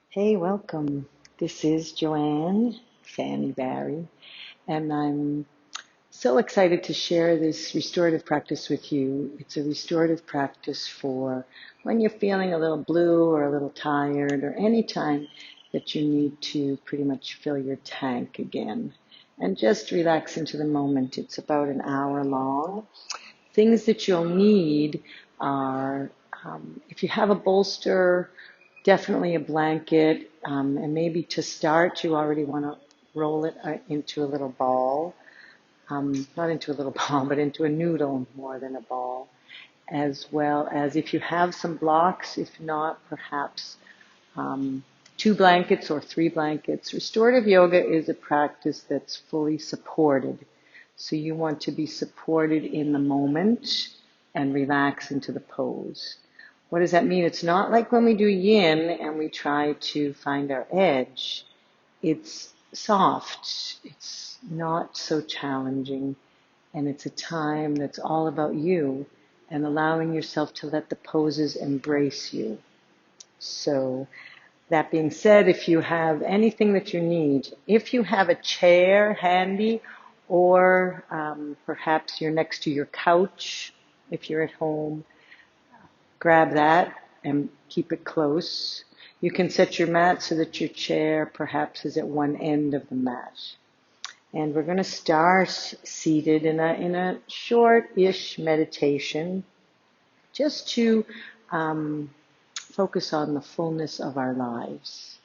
Hey, welcome. This is Joanne, Fanny Barry, and I'm so excited to share this restorative practice with you. It's a restorative practice for when you're feeling a little blue or a little tired or any time that you need to pretty much fill your tank again and just relax into the moment. It's about an hour long. Things that you'll need are if you have a bolster, definitely a blanket, and maybe to start, you already want to roll it into a little ball, not into a little ball, but into a noodle more than a ball, as well as if you have some blocks, if not, perhaps um, 2 blankets or 3 blankets. Restorative yoga is a practice that's fully supported. So you want to be supported in the moment and relax into the pose. What does that mean? It's not like when we do yin and we try to find our edge. It's soft. It's not so challenging. And it's a time that's all about you and allowing yourself to let the poses embrace you. So that being said, if you have anything that you need, if you have a chair handy, or perhaps you're next to your couch, if you're at home, grab that and keep it close. You can set your mat so that your chair perhaps is at one end of the mat. And we're going to start seated in a short-ish meditation just to focus on the fullness of our lives,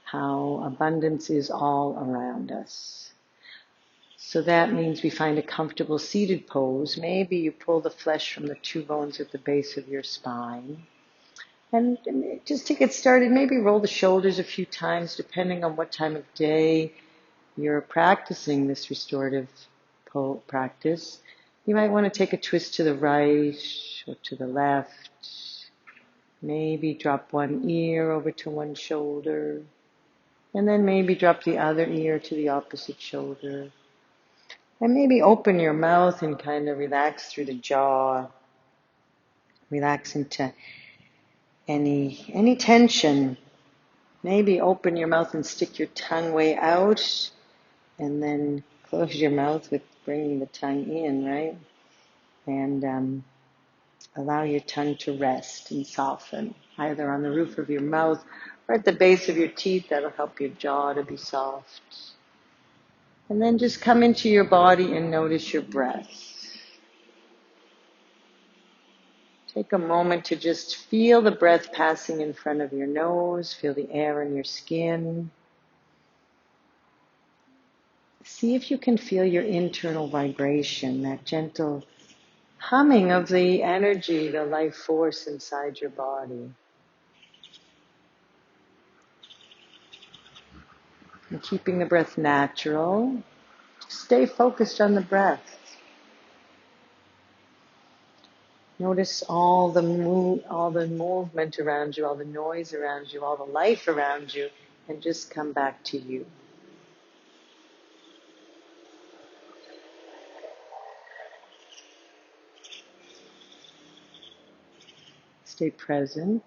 how abundance is all around us. So that means we find a comfortable seated pose. Maybe you pull the flesh from the 2 bones at the base of your spine. And just to get started, maybe roll the shoulders a few times depending on what time of day you're practicing this restorative practice. You might want to take a twist to the right or to the left. Maybe drop one ear over to one shoulder. And then maybe drop the other ear to the opposite shoulder. And maybe open your mouth and kind of relax through the jaw. Relax into any tension. Maybe open your mouth and stick your tongue way out. And then close your mouth with bringing the tongue in, right? And allow your tongue to rest and soften, either on the roof of your mouth or at the base of your teeth. That'll help your jaw to be soft. And then just come into your body and notice your breath. Take a moment to just feel the breath passing in front of your nose, feel the air in your skin. See if you can feel your internal vibration, that gentle humming of the energy, the life force inside your body. And keeping the breath natural, stay focused on the breath. Notice all the movement around you, all the noise around you, all the life around you, and just come back to you. Stay present.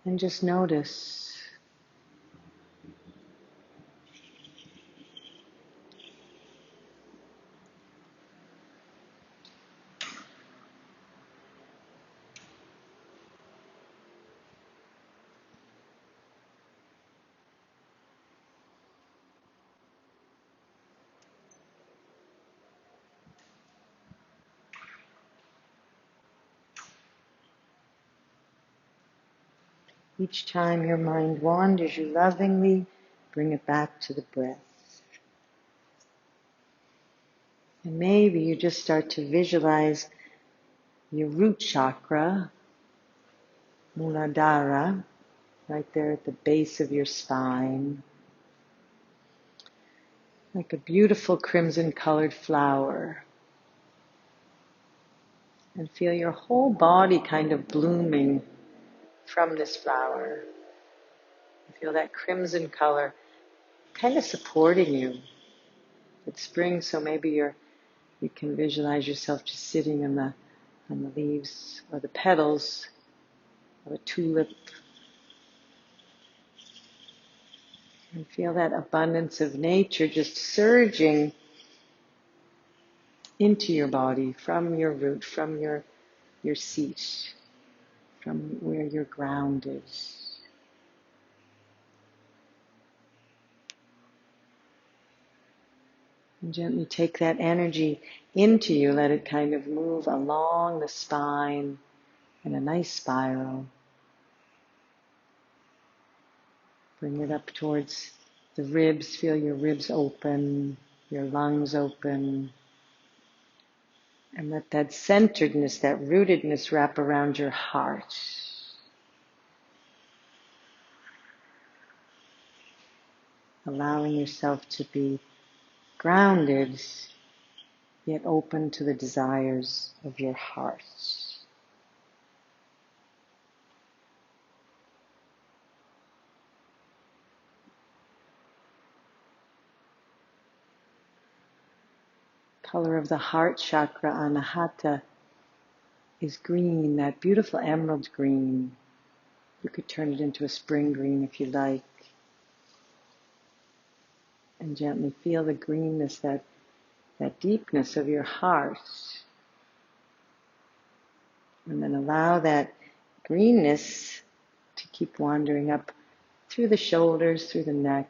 And just notice. Each time your mind wanders, you lovingly bring it back to the breath. And maybe you just start to visualize your root chakra, Muladhara, right there at the base of your spine, like a beautiful crimson colored flower. And feel your whole body kind of blooming from this flower. Feel that crimson color kind of supporting you. It's spring, so maybe you can visualize yourself just sitting in the on the leaves or the petals of a tulip. And feel that abundance of nature just surging into your body from your root, from your seat, from where you're grounded. And gently take that energy into you, let it kind of move along the spine in a nice spiral. Bring it up towards the ribs, feel your ribs open, your lungs open. And let that centeredness, that rootedness wrap around your heart. Allowing yourself to be grounded, yet open to the desires of your heart. Color of the heart chakra, anahata, is green, that beautiful emerald green. You could turn it into a spring green if you like. And gently feel the greenness, that deepness of your heart. And then allow that greenness to keep wandering up through the shoulders, through the neck.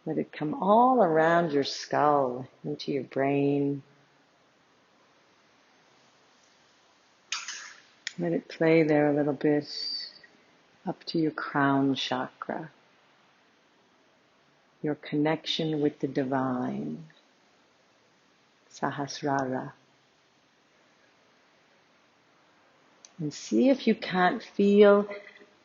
Let it come all around your skull, into your brain. Let it play there a little bit, up to your crown chakra, your connection with the divine, Sahasrara. And see if you can't feel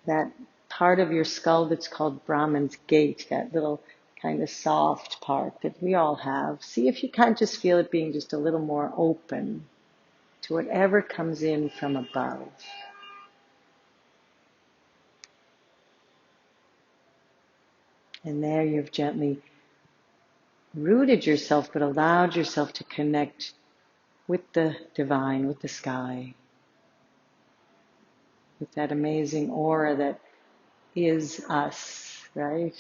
that part of your skull that's called Brahman's gate, that little kind of soft part that we all have. See if you can't just feel it being just a little more open to whatever comes in from above. And there you've gently rooted yourself, but allowed yourself to connect with the divine, with the sky, with that amazing aura that is us, right?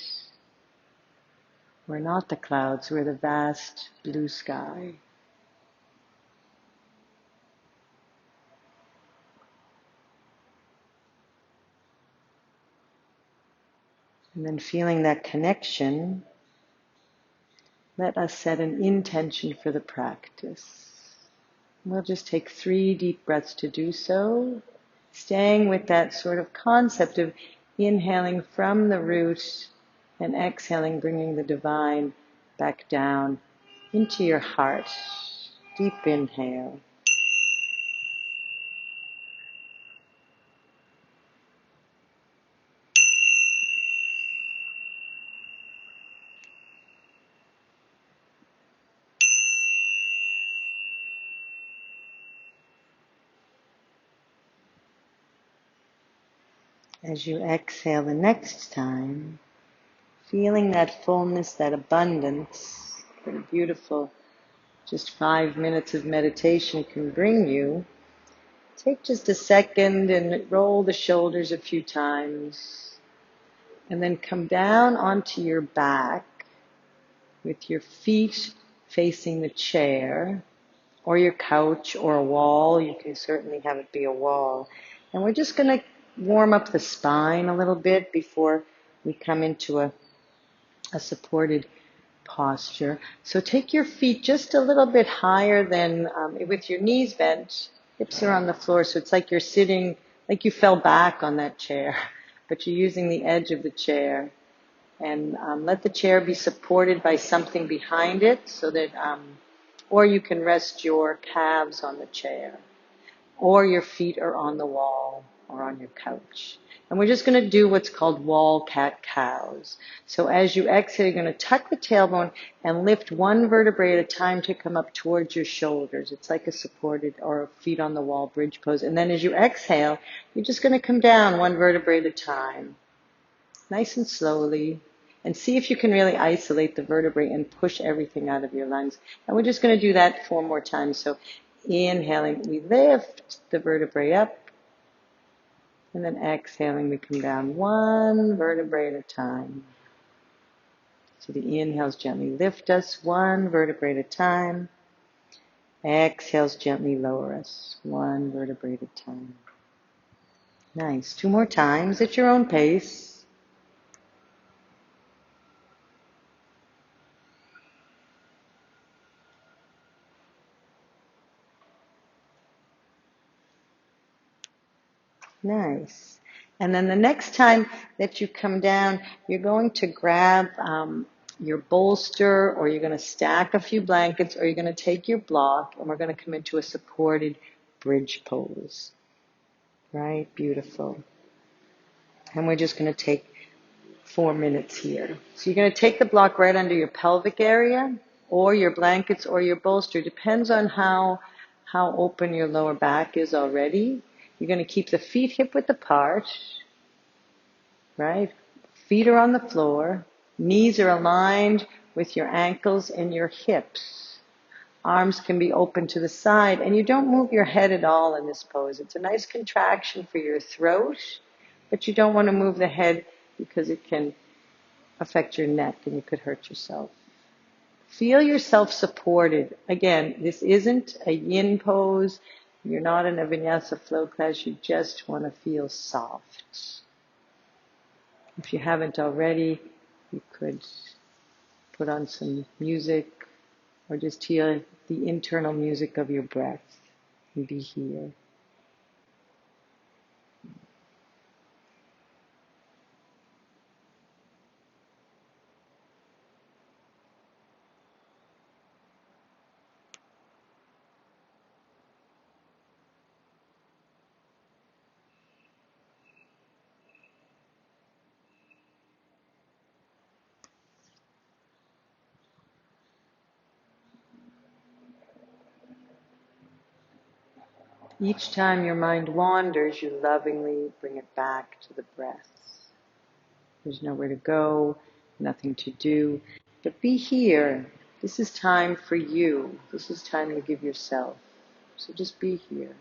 We're not the clouds, we're the vast blue sky. And then feeling that connection, let us set an intention for the practice. We'll just take 3 deep breaths to do so, staying with that sort of concept of inhaling from the root and exhaling, bringing the divine back down into your heart. Deep inhale. As you exhale the next time, feeling that fullness, that abundance, what a beautiful, just 5 minutes of meditation can bring you. Take just a second and roll the shoulders a few times. And then come down onto your back with your feet facing the chair or your couch or a wall. You can certainly have it be a wall. And we're just going to warm up the spine a little bit before we come into a supported posture. So take your feet just a little bit higher than, with your knees bent, hips are on the floor, so it's like you're sitting, like you fell back on that chair, but you're using the edge of the chair. And let the chair be supported by something behind it so that, or you can rest your calves on the chair, or your feet are on the wall or on your couch. And we're just going to do what's called wall cat-cows. So as you exhale, you're going to tuck the tailbone and lift one vertebrae at a time to come up towards your shoulders. It's like a supported or a feet on the wall bridge pose. And then as you exhale, you're just going to come down one vertebrae at a time, nice and slowly. And see if you can really isolate the vertebrae and push everything out of your lungs. And we're just going to do that 4 more times. So Inhaling, we lift the vertebrae up. And then exhaling, we come down one vertebrae at a time. So the inhales gently lift us one vertebrae at a time. Exhales gently lower us one vertebrae at a time. Nice. 2 more times at your own pace. Nice. And then the next time that you come down, you're going to grab your bolster, or you're going to stack a few blankets, or you're going to take your block, and we're going to come into a supported bridge pose. Right? Beautiful. And we're just going to take 4 minutes here. So you're going to take the block right under your pelvic area, or your blankets, or your bolster. Depends on how open your lower back is already. You're going to keep the feet hip width apart, right? Feet are on the floor. Knees are aligned with your ankles and your hips. Arms can be open to the side, and you don't move your head at all in this pose. It's a nice contraction for your throat, but you don't want to move the head because it can affect your neck and you could hurt yourself. Feel yourself supported. Again, this isn't a yin pose. You're not in a vinyasa flow class. You just want to feel soft. If you haven't already, you could put on some music or just hear the internal music of your breath and be here. Each time your mind wanders, you lovingly bring it back to the breath. There's nowhere to go, nothing to do, but be here. This is time for you. This is time to give yourself. So just be here.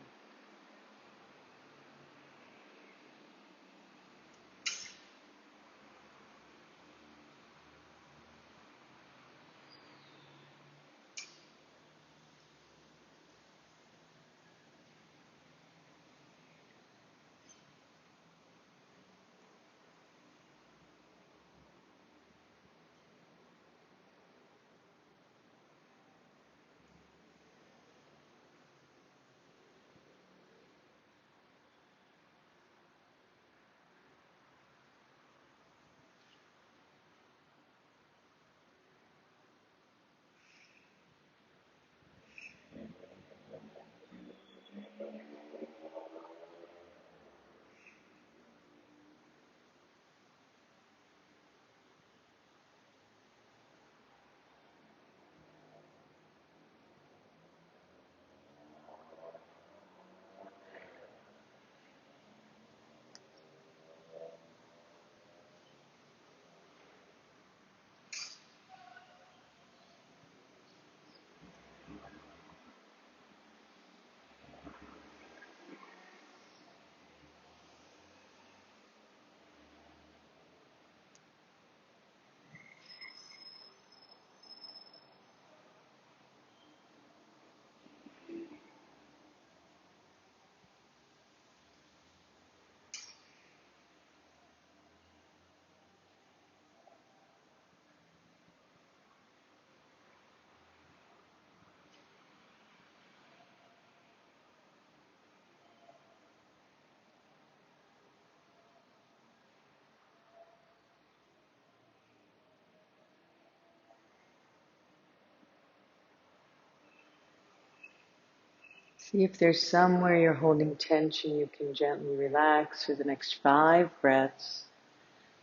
See if there's somewhere you're holding tension you can gently relax for the next 5 breaths.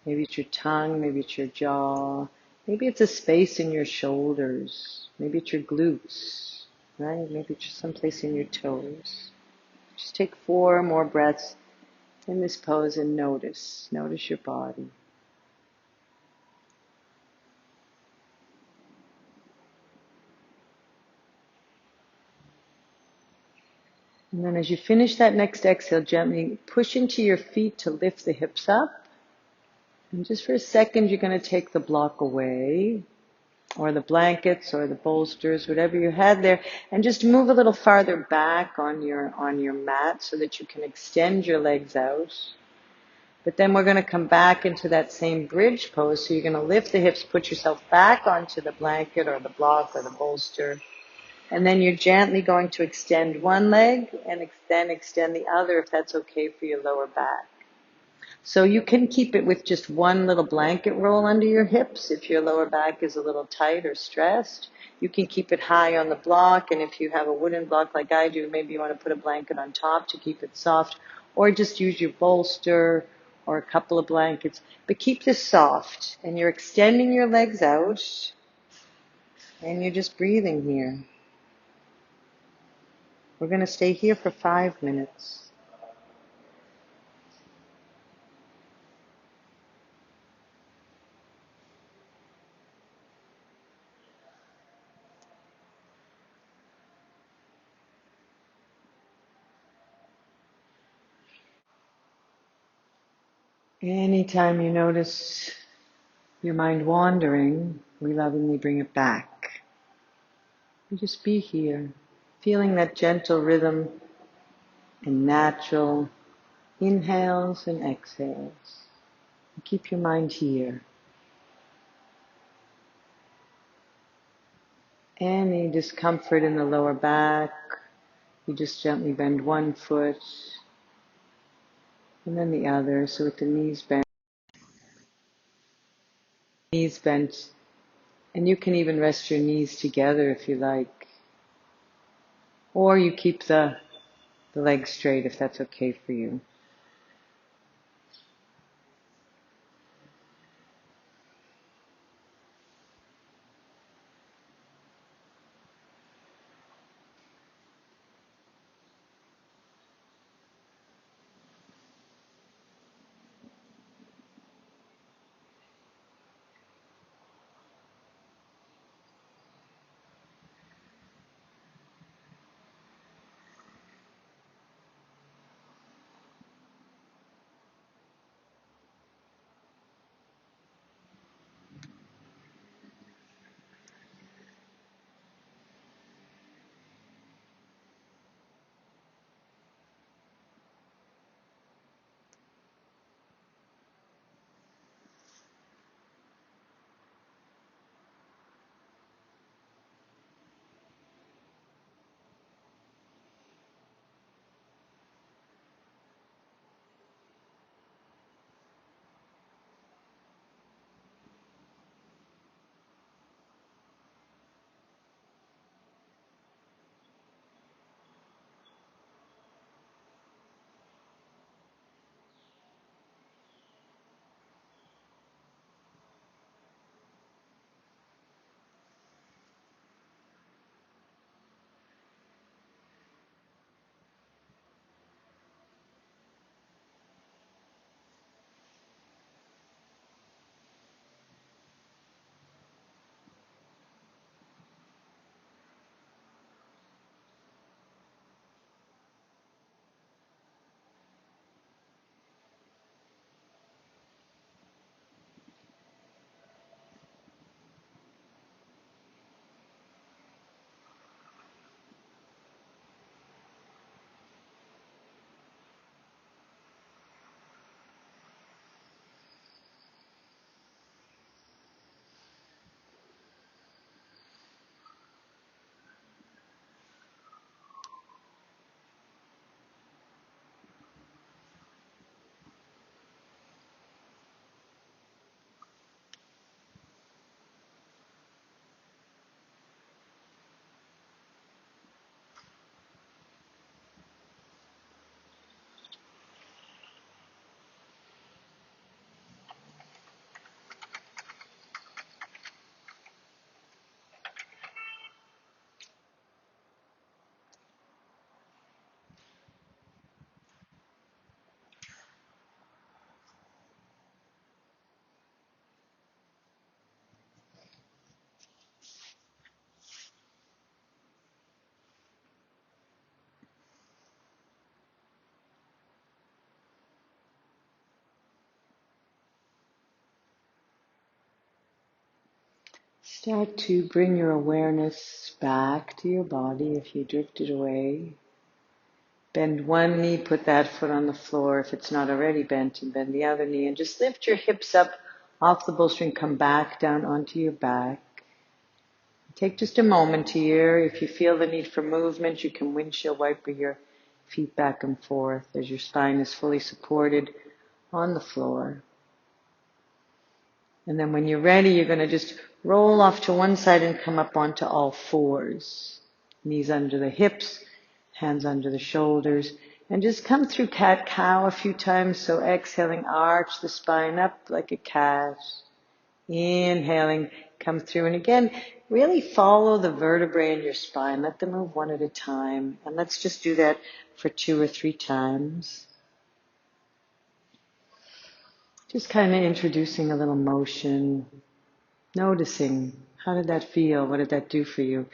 Maybe it's your tongue, maybe it's your jaw, maybe it's a space in your shoulders, maybe it's your glutes, right? Maybe it's just someplace in your toes. Just take 4 more breaths in this pose and notice. Notice your body. And then as you finish that next exhale, gently push into your feet to lift the hips up. And just for a second, you're going to take the block away, or the blankets, or the bolsters, whatever you had there, and just move a little farther back on your mat so that you can extend your legs out. But then we're going to come back into that same bridge pose. So you're going to lift the hips, put yourself back onto the blanket or the block or the bolster. And then you're gently going to extend one leg and then extend the other if that's okay for your lower back. So you can keep it with just one little blanket roll under your hips if your lower back is a little tight or stressed. You can keep it high on the block, and if you have a wooden block like I do, maybe you want to put a blanket on top to keep it soft, or just use your bolster or a couple of blankets. But keep this soft, and you're extending your legs out, and you're just breathing here. We're going to stay here for 5 minutes. Anytime you notice your mind wandering, we lovingly bring it back. You just be here, feeling that gentle rhythm and natural inhales and exhales. Keep your mind here. Any discomfort in the lower back, you just gently bend one foot and then the other. So with the knees bent, and you can even rest your knees together if you like. Or you keep the legs straight if that's okay for you. Start to bring your awareness back to your body if you drifted away. Bend one knee, put that foot on the floor if it's not already bent, and bend the other knee. And just lift your hips up off the bolster and come back down onto your back. Take just a moment here. If you feel the need for movement, you can windshield wiper your feet back and forth as your spine is fully supported on the floor. And then when you're ready, you're going to just roll off to one side and come up onto all fours. Knees under the hips, hands under the shoulders. And just come through cat-cow a few times. So exhaling, arch the spine up like a cat. Inhaling, come through. And again, really follow the vertebrae in your spine. Let them move one at a time. And let's just do that for 2 or 3 times. Just kind of introducing a little motion. Noticing, how did that feel? What did that do for you?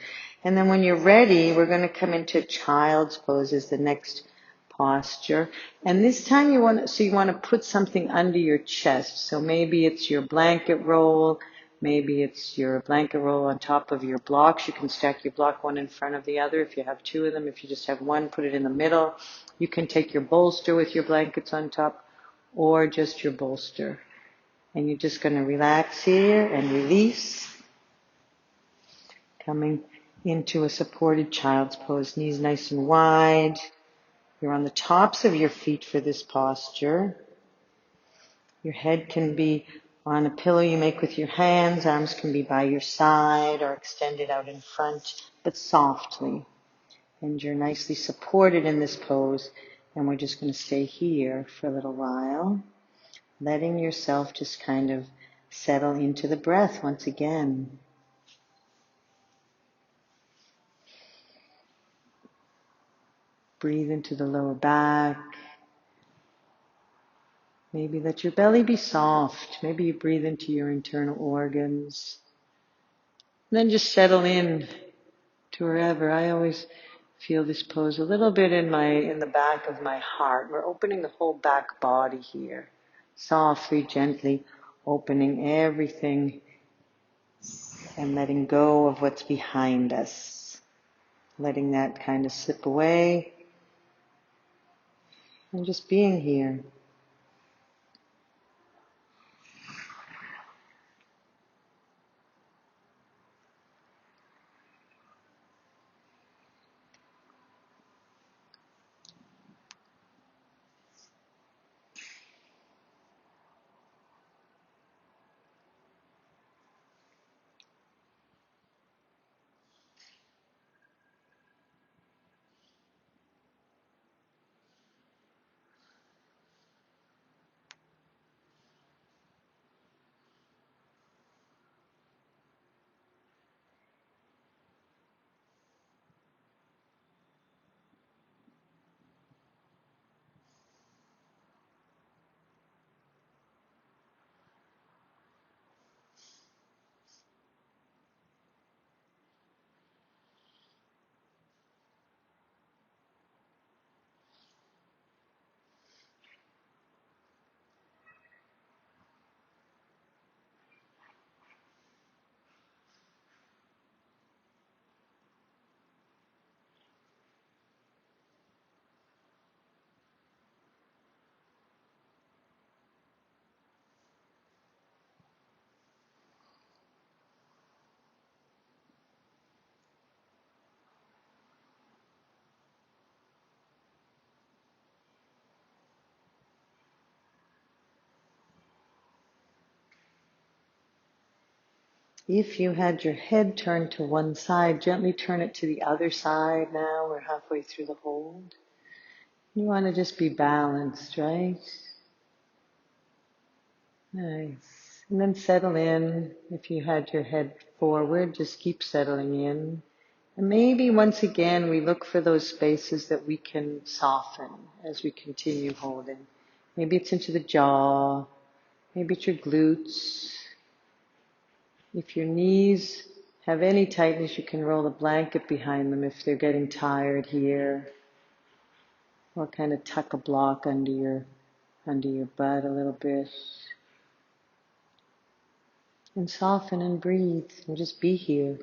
And then when you're ready, we're going to come into child's pose as the next posture. And this time you want to put something under your chest. So maybe it's your blanket roll. Maybe it's your blanket roll on top of your blocks. You can stack your block one in front of the other if you have 2 of them. If you just have one, put it in the middle. You can take your bolster with your blankets on top or just your bolster. And you're just going to relax here and release. Coming into a supported child's pose, knees nice and wide. You're on the tops of your feet for this posture. Your head can be on a pillow you make with your hands. Arms can be by your side or extended out in front, but softly. And you're nicely supported in this pose. And we're just going to stay here for a little while, letting yourself just kind of settle into the breath once again. Breathe into the lower back. Maybe let your belly be soft. Maybe you breathe into your internal organs. And then just settle in to wherever. I always feel this pose a little bit in the back of my heart. We're opening the whole back body here. Softly, gently opening everything and letting go of what's behind us. Letting that kind of slip away and just being here. If you had your head turned to one side, gently turn it to the other side now. We're halfway through the hold. You want to just be balanced, right? Nice. And then settle in. If you had your head forward, just keep settling in. And maybe once again, we look for those spaces that we can soften as we continue holding. Maybe it's into the jaw. Maybe it's your glutes. If your knees have any tightness, you can roll a blanket behind them if they're getting tired here. Or kind of tuck a block under your butt a little bit. and soften and breathe and just be here.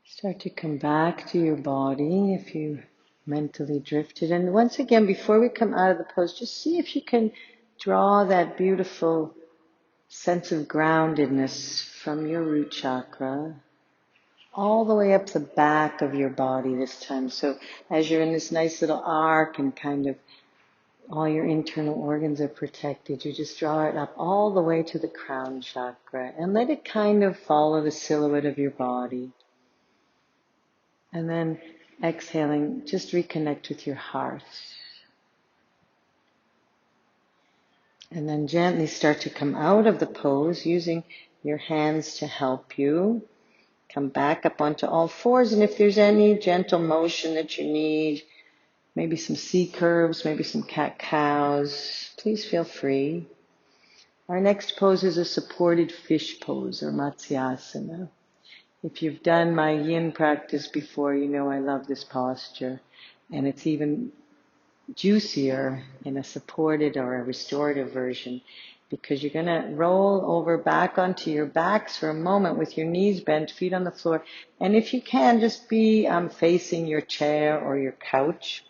Start to come back to your body if you mentally drifted. And once again, before we come out of the pose, just see if you can draw that beautiful sense of groundedness from your root chakra all the way up the back of your body this time. So as you're in this nice little arc and kind of all your internal organs are protected, you just draw it up all the way to the crown chakra and let it kind of follow the silhouette of your body. And then exhaling, just reconnect with your heart. And then gently start to come out of the pose using your hands to help you. Come back up onto all fours, and if there's any gentle motion that you need, maybe some C curves, maybe some cat-cows, please feel free. Our next pose is a supported fish pose, or Matsyasana. If you've done my yin practice before, you know I love this posture, and it's even juicier in a supported or a restorative version, because you're going to roll over back onto your backs for a moment with your knees bent, feet on the floor. And if you can, just be facing your chair or your couch.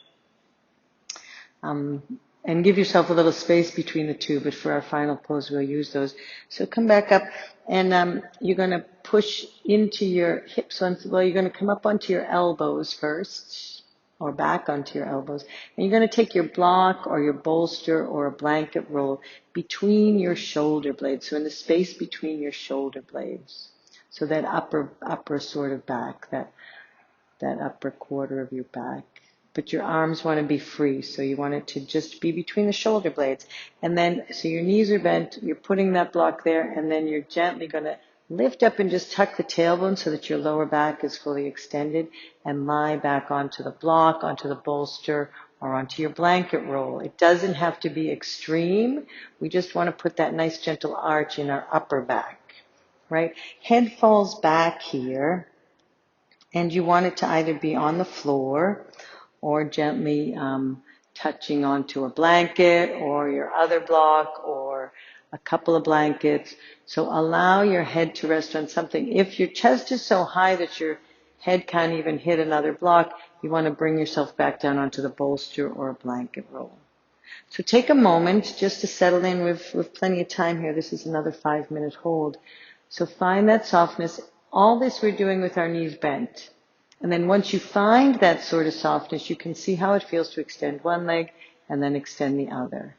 And give yourself a little space between the two, but for our final pose, we'll use those. So come back up, and you're going to push into your hips. Well, you're going to come up onto your elbows first, or back onto your elbows. And you're going to take your block or your bolster or a blanket roll between your shoulder blades. So in the space between your shoulder blades. So that upper sort of back, that upper quarter of your back. But your arms want to be free, so you want it to just be between the shoulder blades. And then, so your knees are bent, you're putting that block there, and then you're gently going to lift up and just tuck the tailbone so that your lower back is fully extended, and lie back onto the block, onto the bolster, or onto your blanket roll. It doesn't have to be extreme. We just want to put that nice gentle arch in our upper back, right? Head falls back here, and you want it to either be on the floor or gently touching onto a blanket or your other block or a couple of blankets. So allow your head to rest on something. If your chest is so high that your head can't even hit another block, you want to bring yourself back down onto the bolster or a blanket roll. So take a moment just to settle in. With plenty of time here. This is another 5-minute hold. So find that softness. All this we're doing with our knees bent. And then once you find that sort of softness, you can see how it feels to extend one leg and then extend the other.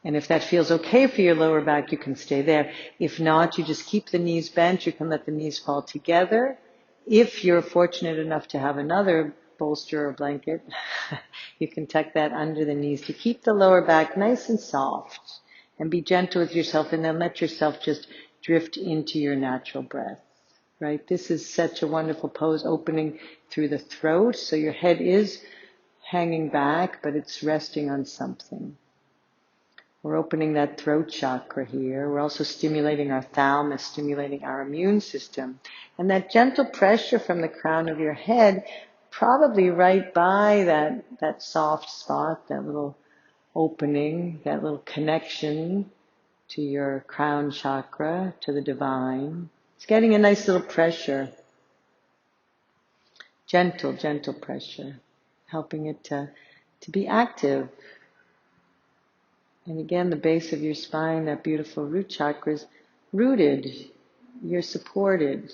And if that feels okay for your lower back, you can stay there. If not, you just keep the knees bent. You can let the knees fall together. If you're fortunate enough to have another bolster or blanket, you can tuck that under the knees to keep the lower back nice and soft And be gentle with yourself, and then let yourself just drift into your natural breath, right? This is such a wonderful pose, opening through the throat. So your head is hanging back, but it's resting on something. We're opening that throat chakra here. We're also stimulating our thalamus, stimulating our immune system. And that gentle pressure from the crown of your head, probably right by that soft spot, that little opening, that little connection to your crown chakra, to the divine. It's getting a nice little pressure. Gentle, gentle pressure, helping it to be active. And again, the base of your spine, that beautiful root chakra, is rooted. You're supported.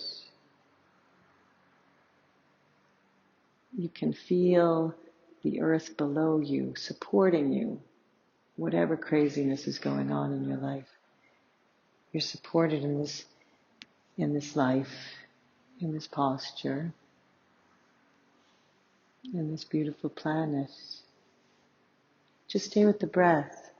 You can feel the earth below you, supporting you. Whatever craziness is going on in your life, you're supported in this life, in this posture, in this beautiful planet. Just stay with the breath.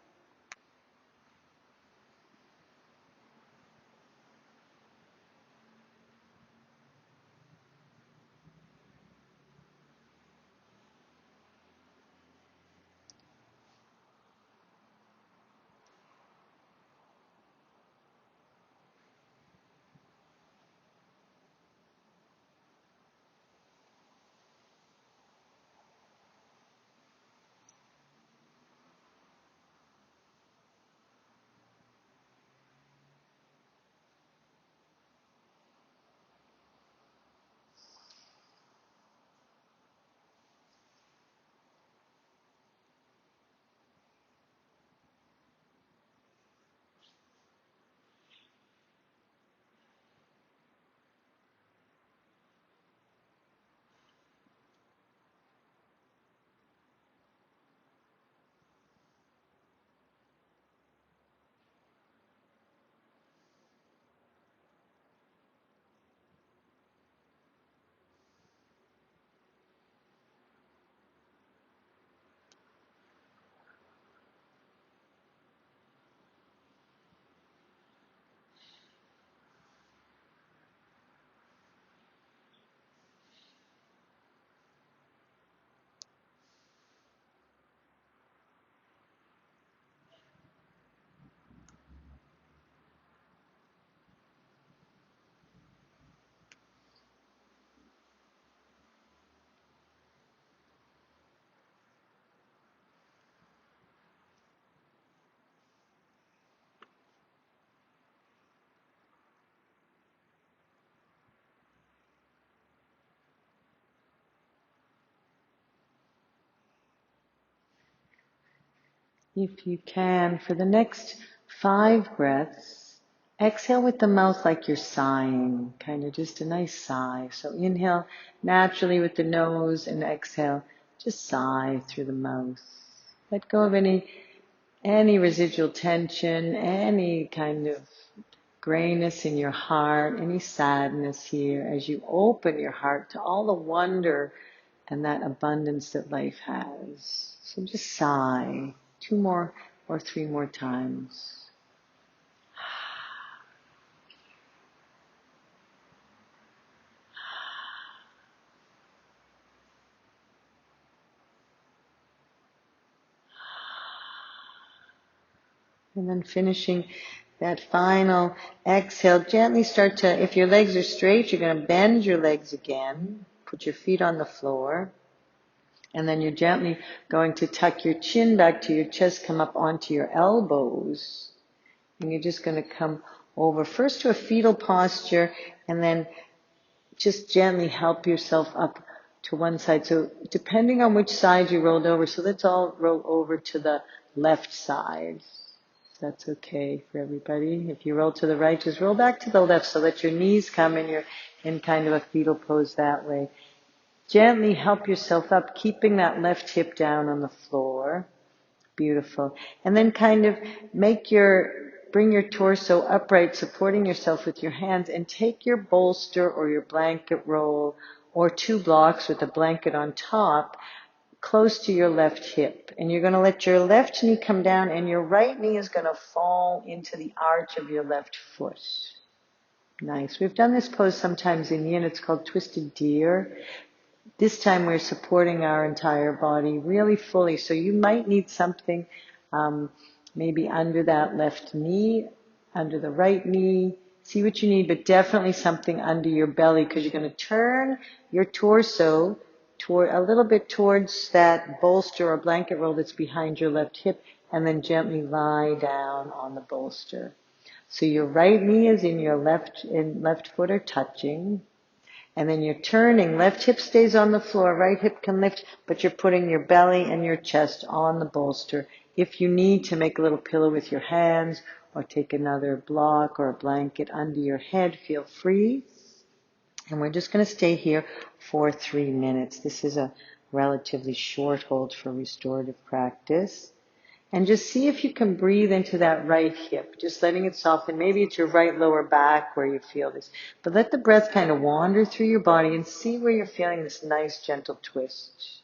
If you can, for the next 5 breaths, exhale with the mouth like you're sighing, kind of just a nice sigh. So inhale naturally with the nose and exhale, just sigh through the mouth. Let go of any residual tension, any kind of grayness in your heart, any sadness here as you open your heart to all the wonder and that abundance that life has. So just sigh 2 more or 3 more times. And then finishing that final exhale, gently start to, if your legs are straight, you're going to bend your legs again. Put your feet on the floor. And then you're gently going to tuck your chin back to your chest, come up onto your elbows. And you're just going to come over first to a fetal posture, and then just gently help yourself up to one side. So depending on which side you rolled over, so let's all roll over to the left side. That's okay for everybody. If you roll to the right, just roll back to the left so that your knees come and you're in kind of a fetal pose that way. Gently help yourself up, keeping that left hip down on the floor. Beautiful. And then kind of bring your torso upright, supporting yourself with your hands, and take your bolster or your blanket roll or 2 blocks with a blanket on top close to your left hip. And you're going to let your left knee come down and your right knee is going to fall into the arch of your left foot. Nice. We've done this pose sometimes in yin. It's called twisted deer. This time we're supporting our entire body really fully. So you might need something maybe under that left knee, under the right knee. See what you need, but definitely something under your belly because you're going to turn your torso toward a little bit towards that bolster or blanket roll that's behind your left hip, and then gently lie down on the bolster. So your right knee is in your left foot are touching. And then you're turning, left hip stays on the floor, right hip can lift, but you're putting your belly and your chest on the bolster. If you need to make a little pillow with your hands or take another block or a blanket under your head, feel free. And we're just going to stay here for 3 minutes. This is a relatively short hold for restorative practice. And just see if you can breathe into that right hip, just letting it soften. Maybe it's your right lower back where you feel this. But let the breath kind of wander through your body and see where you're feeling this nice, gentle twist.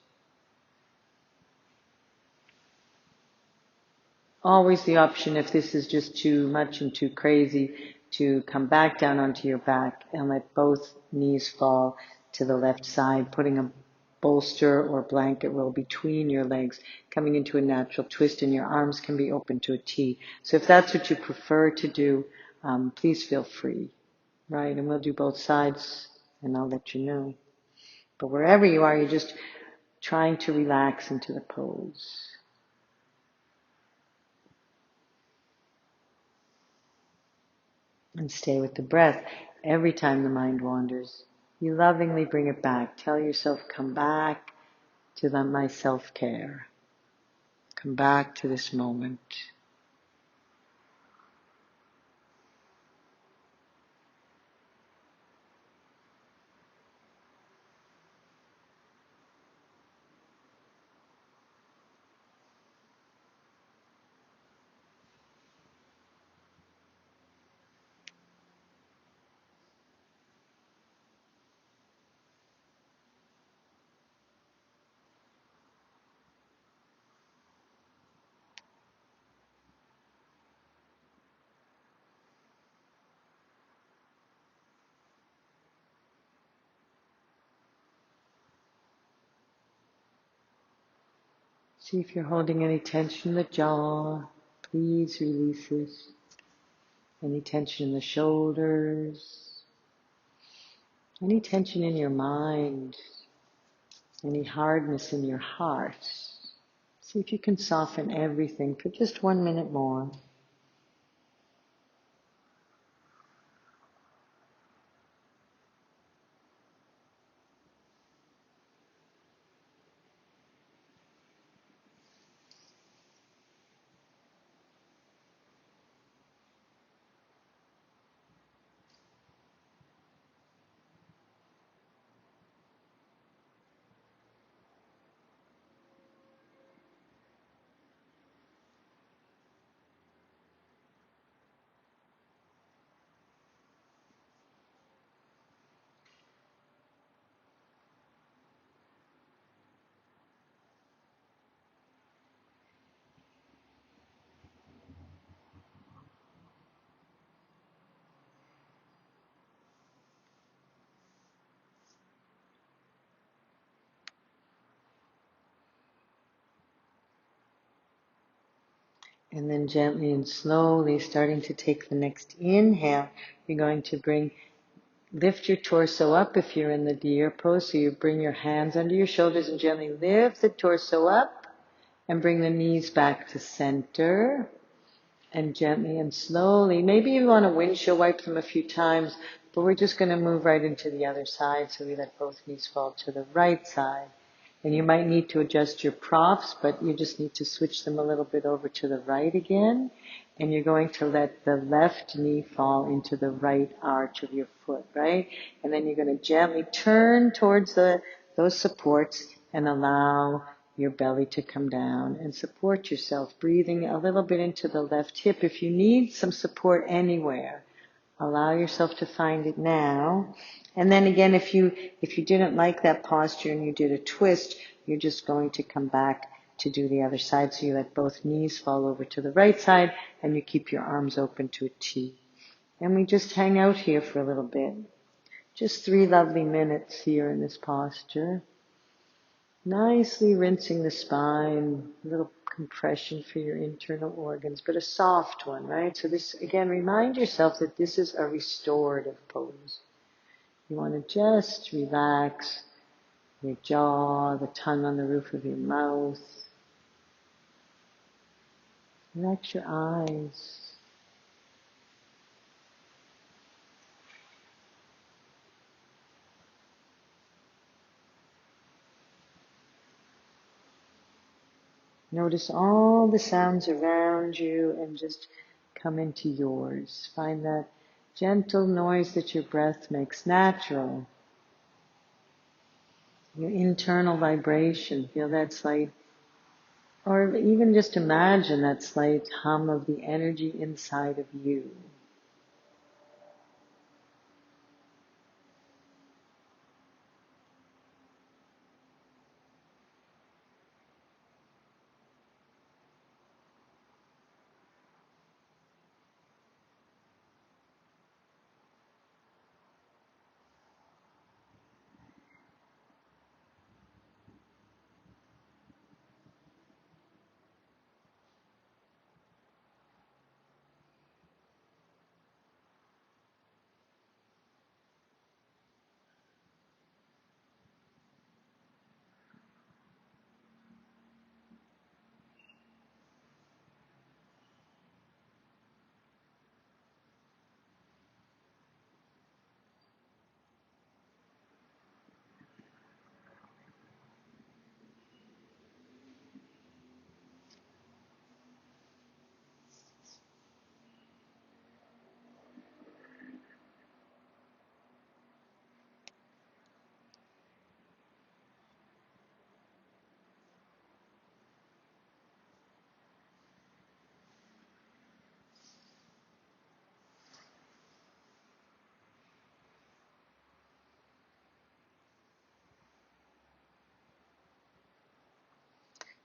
Always the option, if this is just too much and too crazy, to come back down onto your back and let both knees fall to the left side, putting a bolster or blanket roll between your legs, coming into a natural twist, and your arms can be open to a T. So if that's what you prefer to do, please feel free, right? And we'll do both sides, and I'll let you know. But wherever you are, you're just trying to relax into the pose. And stay with the breath. Every time the mind wanders, you lovingly bring it back. Tell yourself, come back to my self-care. Come back to this moment. See if you're holding any tension in the jaw. Please release it. Any tension in the shoulders. Any tension in your mind. Any hardness in your heart. See if you can soften everything for just 1 minute more. And then gently and slowly, starting to take the next inhale, you're going to lift your torso up if you're in the deer pose. So you bring your hands under your shoulders and gently lift the torso up and bring the knees back to center. And gently and slowly, maybe you want to windshield wipe them a few times, but we're just going to move right into the other side. So we let both knees fall to the right side. And you might need to adjust your props, but you just need to switch them a little bit over to the right again. And you're going to let the left knee fall into the right arch of your foot, right? And then you're going to gently turn towards those supports and allow your belly to come down and support yourself, breathing a little bit into the left hip. If you need some support anywhere, allow yourself to find it now. And then again, if you didn't like that posture and you did a twist, you're just going to come back to do the other side. So you let both knees fall over to the right side and you keep your arms open to a T. And we just hang out here for a little bit. Just 3 lovely minutes here in this posture. Nicely rinsing the spine, a little compression for your internal organs, but a soft one, right? So this, again, remind yourself that this is a restorative pose. You want to just relax your jaw, the tongue on the roof of your mouth. Relax your eyes. Notice all the sounds around you and just come into yours. Find that gentle noise that your breath makes natural. Your internal vibration. Feel that slight, or even just imagine that slight hum of the energy inside of you.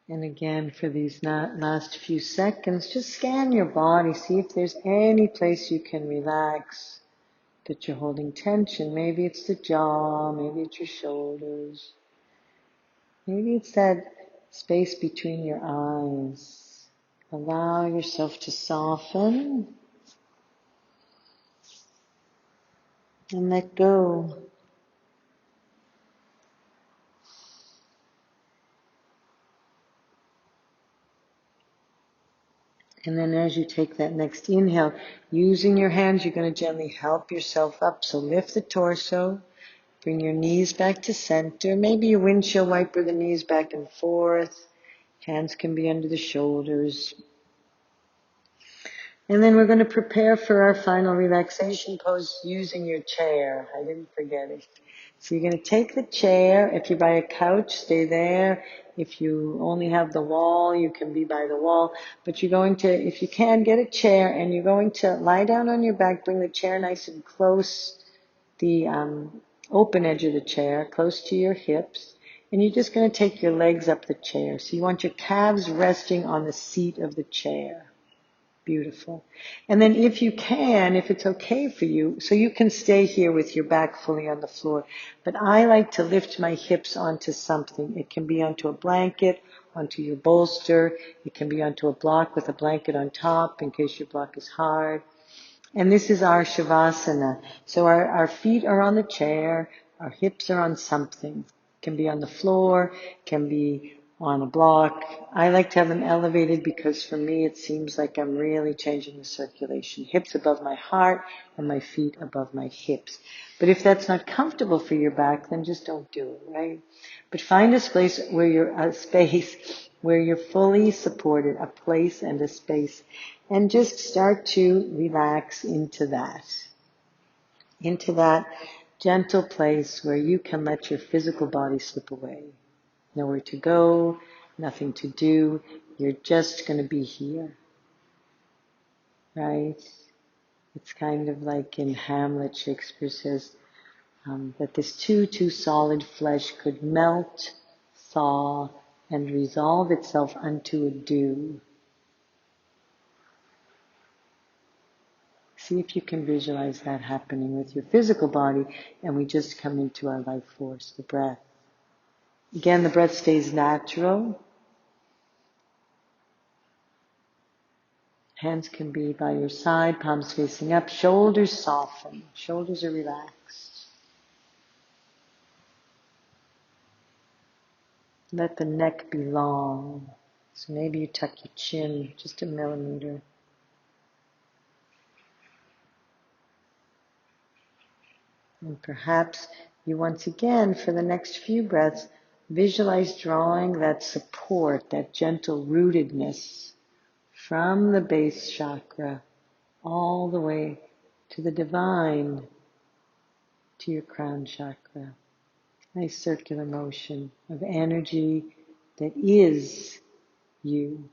And again, for these last few seconds, just scan your body. See if there's any place you can relax, that you're holding tension. Maybe it's the jaw, maybe it's your shoulders. Maybe it's that space between your eyes. Allow yourself to soften and let go. And then as you take that next inhale, using your hands, you're going to gently help yourself up. So lift the torso, bring your knees back to center. Maybe you windshield wiper the knees back and forth. Hands can be under the shoulders. And then we're going to prepare for our final relaxation pose using your chair. I didn't forget it. So you're going to take the chair. If you're by a couch, stay there. If you only have the wall, you can be by the wall. But you're going to, if you can, get a chair and you're going to lie down on your back, bring the chair nice and close, the open edge of the chair, close to your hips. And you're just going to take your legs up the chair. So you want your calves resting on the seat of the chair. Beautiful. And then if you can, if it's okay for you, so you can stay here with your back fully on the floor. But I like to lift my hips onto something. It can be onto a blanket, onto your bolster. It can be onto a block with a blanket on top in case your block is hard. And this is our Shavasana. So our feet are on the chair, our hips are on something. Can be on the floor, can be on a block. I like to have them elevated because for me it seems like I'm really changing the circulation. Hips above my heart and my feet above my hips. But if that's not comfortable for your back, then just don't do it, right? But find a space where you're fully supported, a place and a space, and just start to relax into that gentle place where you can let your physical body slip away. Nowhere to go, nothing to do. You're just going to be here, right? It's kind of like in Hamlet, Shakespeare says that this too solid flesh could melt, thaw, and resolve itself unto a dew. See if you can visualize that happening with your physical body, and we just come into our life force, the breath. Again, the breath stays natural. Hands can be by your side, palms facing up, shoulders soften, shoulders are relaxed. Let the neck be long. So maybe you tuck your chin just a millimeter. And perhaps you once again, for the next few breaths, visualize drawing that support, that gentle rootedness from the base chakra all the way to the divine, to your crown chakra. Nice circular motion of energy that is you.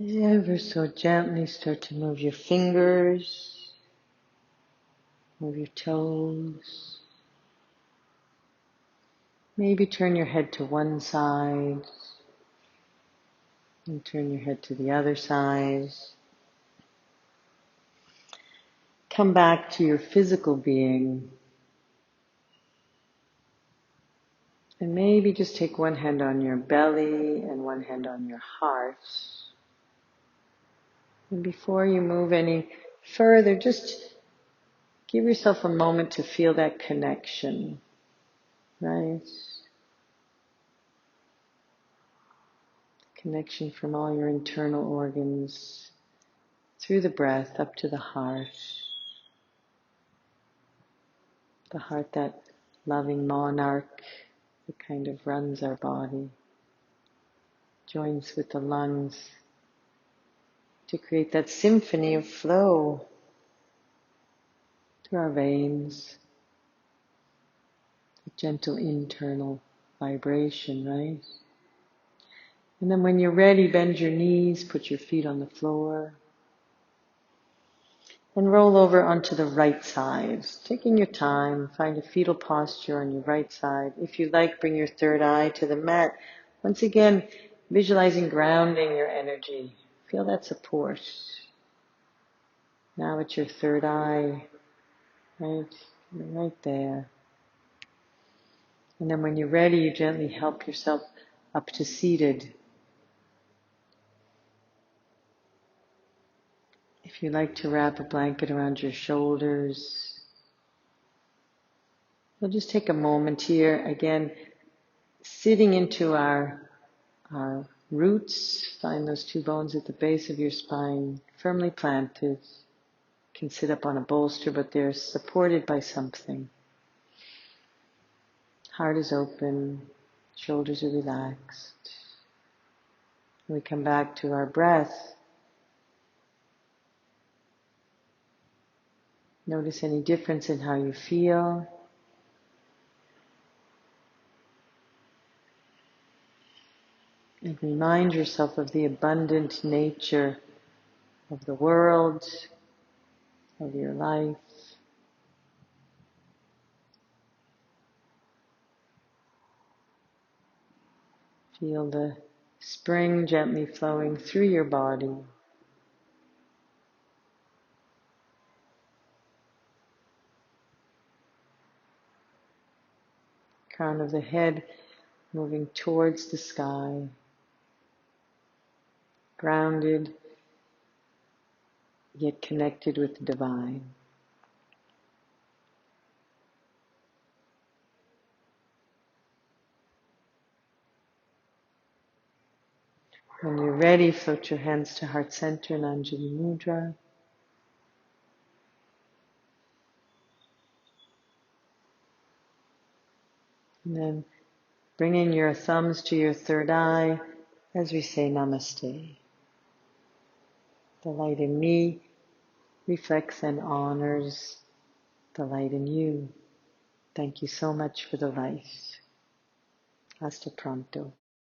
Ever so gently start to move your fingers, move your toes. Maybe turn your head to one side and turn your head to the other side. Come back to your physical being. And maybe just take one hand on your belly and one hand on your heart. And before you move any further, just give yourself a moment to feel that connection, right? Connection from all your internal organs through the breath up to the heart. The heart, that loving monarch that kind of runs our body, joins with the lungs to create that symphony of flow through our veins, a gentle internal vibration, right? And then when you're ready, bend your knees, put your feet on the floor, and roll over onto the right side. Taking your time, find a fetal posture on your right side. If you like, bring your third eye to the mat. Once again, visualizing grounding your energy. Feel that support. Now it's your third eye, right there. And then when you're ready, you gently help yourself up to seated. If you like to wrap a blanket around your shoulders, we'll just take a moment here, again, sitting into our roots. Find those two bones at the base of your spine, firmly planted. You can sit up on a bolster, but they're supported by something. Heart is open, shoulders are relaxed. We come back to our breath. Notice any difference in how you feel. And remind yourself of the abundant nature of the world, of your life. Feel the spring gently flowing through your body. Crown of the head moving towards the sky. Grounded, yet connected with the divine. When you're ready, float your hands to heart center in Anjali Mudra. And then bringing your thumbs to your third eye as we say Namaste. The light in me reflects and honors the light in you. Thank you so much for the light. Hasta pronto.